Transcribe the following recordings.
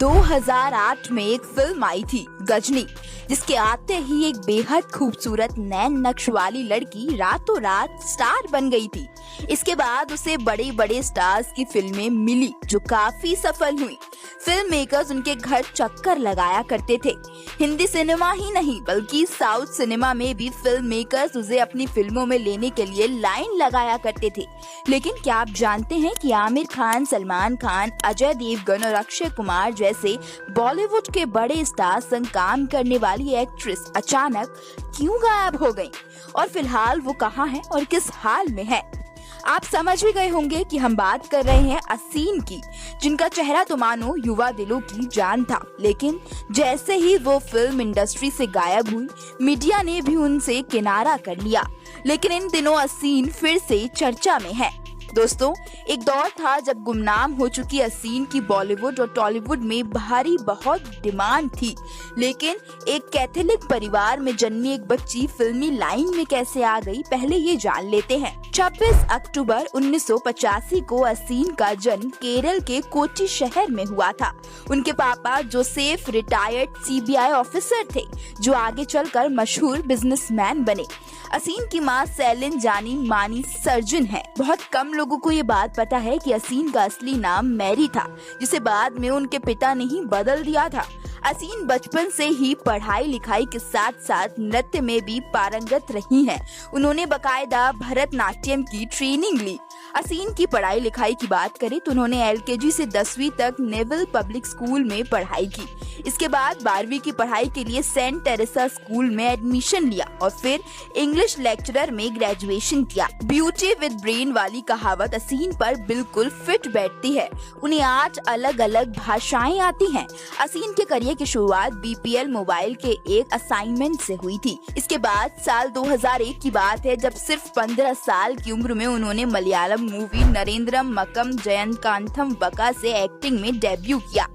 2008 में एक फिल्म आई थी गजनी, जिसके आते ही एक बेहद खूबसूरत नैन नक्श वाली लड़की रातों रात स्टार बन गई थी। इसके बाद उसे बड़े बड़े स्टार्स की फिल्में मिली जो काफी सफल हुई। फिल्म मेकर्स उनके घर चक्कर लगाया करते थे। हिंदी सिनेमा ही नहीं बल्कि साउथ सिनेमा में भी फिल्म मेकर्स उसे अपनी फिल्मों में लेने के लिए लाइन लगाया करते थे। लेकिन क्या आप जानते हैं कि आमिर खान, सलमान खान, अजय देवगन और अक्षय कुमार जैसे बॉलीवुड के बड़े स्टार संग काम करने वाली एक्ट्रेस अचानक क्यों गायब हो गयी और फिलहाल वो कहाँ है और किस हाल में है? आप समझ भी गए होंगे कि हम बात कर रहे हैं असीन की, जिनका चेहरा तो मानो युवा दिलों की जान था। लेकिन जैसे ही वो फिल्म इंडस्ट्री से गायब हुई, मीडिया ने भी उनसे किनारा कर लिया। लेकिन इन दिनों असीन फिर से चर्चा में है। दोस्तों, एक दौर था जब गुमनाम हो चुकी असीन की बॉलीवुड और टॉलीवुड में भारी बहुत डिमांड थी। लेकिन एक कैथोलिक परिवार में जन्मी एक बच्ची फिल्मी लाइन में कैसे आ गई, पहले ये जान लेते हैं। 26 अक्टूबर 1985 को असीन का जन्म केरल के कोच्चि शहर में हुआ था। उनके पापा जोसेफ रिटायर्ड सीबीआई ऑफिसर थे, जो आगे चलकर मशहूर बिजनेसमैन बने। असीन की मां सेलिन जानी मानी सर्जन है। बहुत कम लोगों को ये बात पता है कि असीन का असली नाम मैरी था, जिसे बाद में उनके पिता ने ही बदल दिया था। असीन बचपन से ही पढ़ाई लिखाई के साथ साथ नृत्य में भी पारंगत रही हैं। उन्होंने बकायदा भरतनाट्यम की ट्रेनिंग ली। असीन की पढ़ाई लिखाई की बात करें तो उन्होंने एलकेजी से 10वीं तक नेवल पब्लिक स्कूल में पढ़ाई की। इसके बाद 12वीं की पढ़ाई के लिए सेंट टेरेसा स्कूल में एडमिशन लिया और फिर इंग्लिश लेक्चरर में ग्रेजुएशन किया। ब्यूटी विद ब्रेन वाली कहावत असीन पर बिल्कुल फिट बैठती है। उन्हें 8 अलग अलग भाषाएं आती हैं। असीन के करियर की शुरुआत बीपीएल मोबाइल के एक असाइनमेंट से हुई थी। इसके बाद साल 2001 की बात है, जब सिर्फ 15 साल की उम्र में उन्होंने मलयालम मूवी नरेंद्रम मक्कम जयंतकांथम बका से एक्टिंग में डेब्यू किया।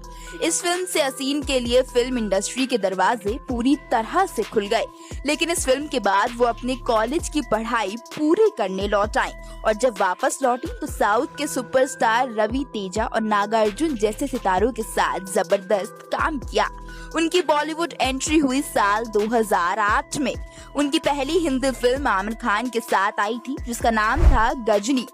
इस फिल्म से असीन के लिए फिल्म इंडस्ट्री के दरवाजे पूरी तरह से खुल गए। लेकिन इस फिल्म के बाद वो अपने कॉलेज की पढ़ाई पूरी करने लौट आई और जब वापस लौटी तो साउथ के सुपरस्टार रवि तेजा और नागार्जुन जैसे सितारों के साथ जबरदस्त काम किया। उनकी बॉलीवुड एंट्री हुई साल 2008 में। उनकी पहली हिंदी फिल्म आमिर खान के साथ आई थी, जिसका नाम था गजनी।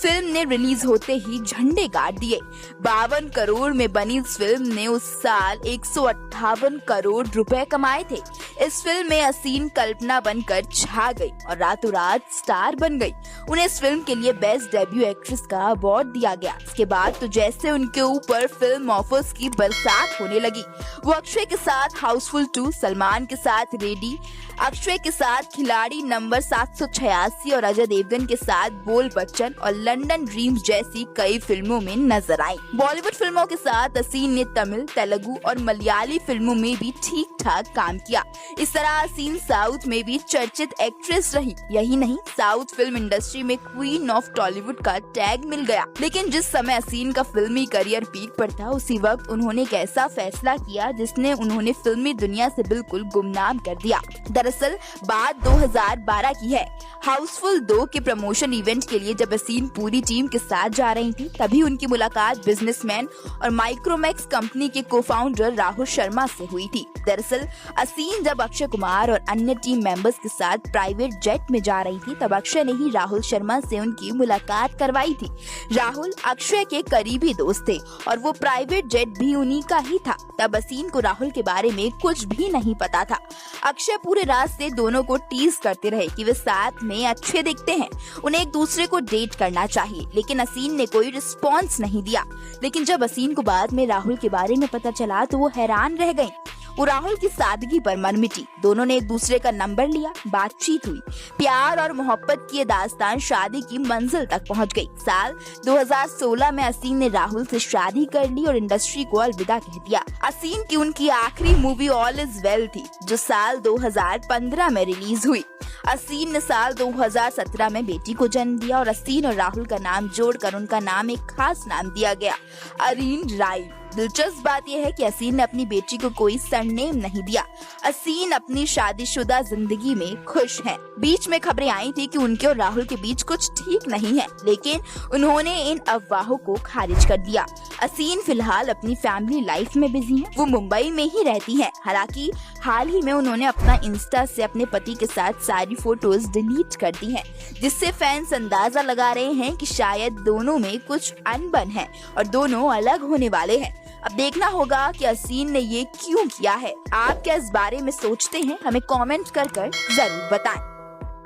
फिल्म ने रिलीज होते ही झंडे गाड़ दिए। 52 करोड़ में बनी इस फिल्म ने उस साल 158 करोड़ रुपए कमाए थे। इस फिल्म में असीन कल्पना बनकर छा गई और रातों रात स्टार बन गई। उन्हें इस फिल्म के लिए बेस्ट डेब्यू एक्ट्रेस का अवार्ड दिया गया। इसके बाद तो जैसे उनके ऊपर फिल्म ऑफर्स की बरसात होने लगी। वो अक्षय के साथ हाउसफुल 2, सलमान के साथ रेडी, अक्षय के साथ खिलाड़ी नंबर 786 और अजय देवगन के साथ बोल बच्चन और लंदन ड्रीम्स जैसी कई फिल्मों में नजर आई। बॉलीवुड फिल्मों के साथ असीन ने तमिल, तेलुगु और मलयाली फिल्मों में भी ठीक ठाक काम किया। इस तरह असीन साउथ में भी चर्चित एक्ट्रेस रही। यही नहीं, साउथ फिल्म इंडस्ट्री में क्वीन ऑफ टॉलीवुड का टैग मिल गया। लेकिन जिस समय असीन का फिल्मी करियर पीक पर था, उसी वक्त उन्होंने एक ऐसा फैसला किया जिसने उन्होंने फिल्मी दुनिया से बिल्कुल गुमनाम कर दिया। दरअसल बात 2012 की है। हाउसफुल 2 के प्रमोशन इवेंट के लिए जब असीन पूरी टीम के साथ जा रही थी, तभी उनकी मुलाकात बिजनेसमैन और माइक्रोमैक्स कंपनी के को-फाउंडर राहुल शर्मा से हुई थी। दरअसल असीन जब अक्षय कुमार और अन्य टीम मेंबर्स के साथ प्राइवेट जेट में जा रही थी, तब अक्षय ने ही राहुल शर्मा से उनकी मुलाकात करवाई थी। राहुल अक्षय के करीबी दोस्त थे और वो प्राइवेट जेट भी उन्हीं का ही था। तब असीन को राहुल के बारे में कुछ भी नहीं पता था। अक्षय पूरे रास्ते दोनों को टीज करते रहे कि वे साथ में अच्छे दिखते हैं, उन्हें एक दूसरे को डेट करना चाहिए, लेकिन असीन ने कोई रिस्पॉन्स नहीं दिया। लेकिन जब असीन को बाद में राहुल के बारे में पता चला तो वो हैरान रह गई। वो राहुल की सादगी पर मन मिटी। दोनों ने एक दूसरे का नंबर लिया, बातचीत हुई। प्यार और मोहब्बत की ये दास्तान शादी की मंजिल तक पहुंच गई। साल 2016 में असीन ने राहुल से शादी कर ली और इंडस्ट्री को अलविदा कह दिया। असीन की उनकी आखिरी मूवी ऑल इज वेल थी, जो साल 2015 में रिलीज हुई। असीन ने साल 2017 में बेटी को जन्म दिया और असीन और राहुल का नाम जोड़कर उनका नाम एक खास नाम दिया गया, अरीन राय। दिलचस्प बात यह है कि असीन ने अपनी बेटी को कोई सरनेम नहीं दिया। असीन अपनी शादीशुदा जिंदगी में खुश हैं। बीच में खबरें आई थी कि उनके और राहुल के बीच कुछ ठीक नहीं है, लेकिन उन्होंने इन अफवाहों को खारिज कर दिया। असीन फिलहाल अपनी फैमिली लाइफ में बिजी हैं। वो मुंबई में ही रहती हैं। हालांकि हाल ही में उन्होंने अपना इंस्टा से अपने पति के साथ सारी फोटोज डिलीट कर दी हैं, जिससे फैंस अंदाजा लगा रहे हैं कि शायद दोनों में कुछ अनबन है और दोनों अलग होने वाले हैं। अब देखना होगा कि असीन ने ये क्यों किया है। आप क्या इस बारे में सोचते हैं? हमें कमेंट कर जरूर बताएं।